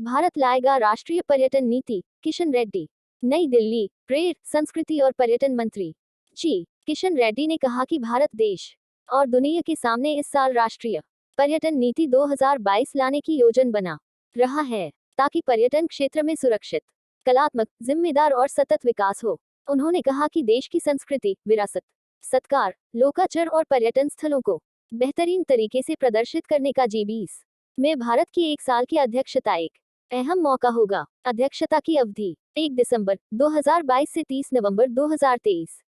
भारत लाएगा राष्ट्रीय पर्यटन नीति, किशन रेड्डी। नई दिल्ली, प्रेर, संस्कृति और पर्यटन मंत्री जी किशन रेड्डी ने कहा कि भारत देश और दुनिया के सामने इस साल राष्ट्रीय पर्यटन नीति 2022 लाने की योजना बना रहा है, ताकि पर्यटन क्षेत्र में सुरक्षित, कलात्मक, जिम्मेदार और सतत विकास हो। उन्होंने कहा कि देश की संस्कृति, विरासत, सत्कार, लोकाचार और पर्यटन स्थलों को बेहतरीन तरीके से प्रदर्शित करने का G20 में भारत की एक साल की अध्यक्षता एक अहम मौका होगा। अध्यक्षता की अवधि 1 दिसंबर 2022 से 30 नवंबर 2023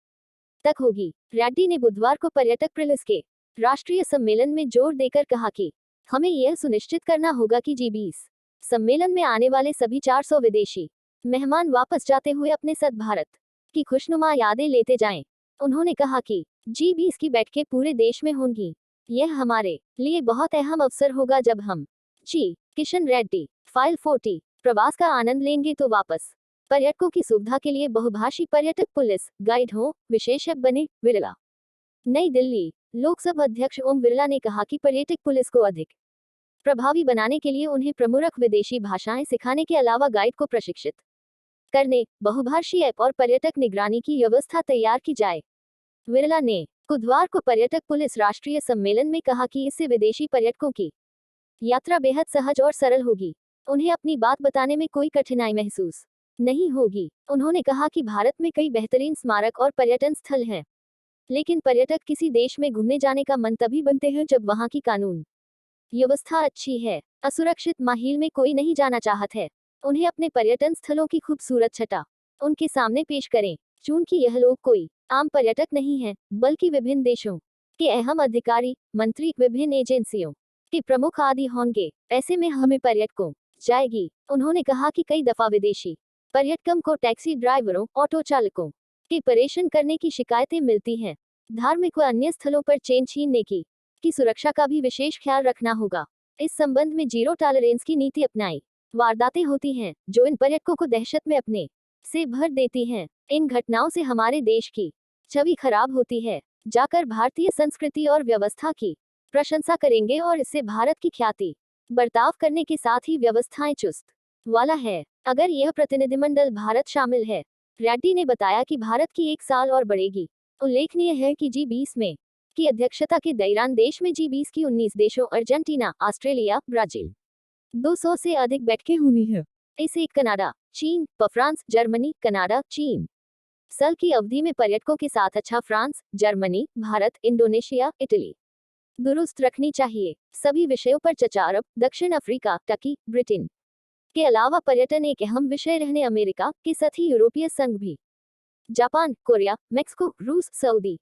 तक होगी। रेड्डी ने बुधवार को पर्यटक पुलिस के राष्ट्रीय सम्मेलन में जोर देकर कहा कि हमें यह सुनिश्चित करना होगा कि G20 सम्मेलन में आने वाले सभी 400 विदेशी मेहमान वापस जाते हुए अपने साथ भारत की खुशनुमा यादें लेते जाएं। उन्होंने कहा कि G20 की बैठकें पूरे देश में होंगी। यह हमारे लिए बहुत अहम अवसर होगा जब हम जी किशन रेड्डी फाइल 40 प्रवास का आनंद लेंगे तो वापस पर्यटकों की सुविधा के लिए बहुभाषी पर्यटक पुलिस गाइड हो, विशेषज्ञ बने। बिरला। नई दिल्ली, लोकसभा अध्यक्ष ओम बिरला ने कहा कि पर्यटक पुलिस को अधिक प्रभावी बनाने के लिए उन्हें प्रमुख विदेशी भाषाएं सिखाने के अलावा गाइड को प्रशिक्षित करने, बहुभाषी ऐप और पर्यटक निगरानी की व्यवस्था तैयार की जाए। बिरला ने बुधवार को पर्यटक पुलिस राष्ट्रीय सम्मेलन में कहा कि इससे विदेशी पर्यटकों की यात्रा बेहद सहज और सरल होगी। उन्हें अपनी बात बताने में कोई कठिनाई महसूस नहीं होगी। उन्होंने कहा कि भारत में कई बेहतरीन स्मारक और पर्यटन स्थल हैं, लेकिन पर्यटक किसी देश में घूमने जाने का मन तभी बनते हैं जब वहां की कानून व्यवस्था अच्छी है। असुरक्षित माहौल में कोई नहीं जाना चाहता है। उन्हें अपने पर्यटन स्थलों की खूबसूरत छटा उनके सामने पेश करें। चूंकि यह लोग कोई आम पर्यटक नहीं है, बल्कि विभिन्न देशों के अहम अधिकारी, मंत्री, विभिन्न एजेंसियों के प्रमुख आदि होंगे, ऐसे में हमें पर्यटकों जाएगी। उन्होंने कहा कि कई दफा विदेशी पर्यटकों को टैक्सी ड्राइवरों, ऑटो चालकों के परेशान करने की शिकायतें मिलती हैं। धार्मिक व अन्य स्थलों पर चेन छीनने की सुरक्षा का भी विशेष ख्याल रखना होगा। इस संबंध में जीरो टॉलरेंस की नीति अपनाई। वारदातें होती हैं जो इन पर्यटकों को दहशत में अपने से भर देती हैं। इन घटनाओं से हमारे देश की छवि खराब होती है। जाकर भारतीय संस्कृति और व्यवस्था की प्रशंसा करेंगे और इससे भारत की ख्याति बर्ताव करने के साथ ही व्यवस्थाएं चुस्त वाला है। अगर यह प्रतिनिधिमंडल भारत शामिल है। रेड्डी ने बताया कि भारत की एक साल और बढ़ेगी। उल्लेखनीय है कि G20 में की अध्यक्षता के दौरान देश में G20 की 19 देशों अर्जेंटीना, ऑस्ट्रेलिया, ब्राजील 200 से अधिक बैठकें हुई हैं। इसे कनाडा, चीन, फ्रांस, जर्मनी, कनाडा, चीन साल की अवधि में पर्यटकों के साथ अच्छा France, Germany, Bharat, Indonesia, Italy दुरुस्त रखनी चाहिए। सभी विषयों पर चर्चा अरब, दक्षिण अफ्रीका, टर्की, ब्रिटेन के अलावा पर्यटन एक अहम विषय रहने अमेरिका के साथ ही यूरोपीय संघ भी, जापान, कोरिया, मेक्सिको, रूस, सऊदी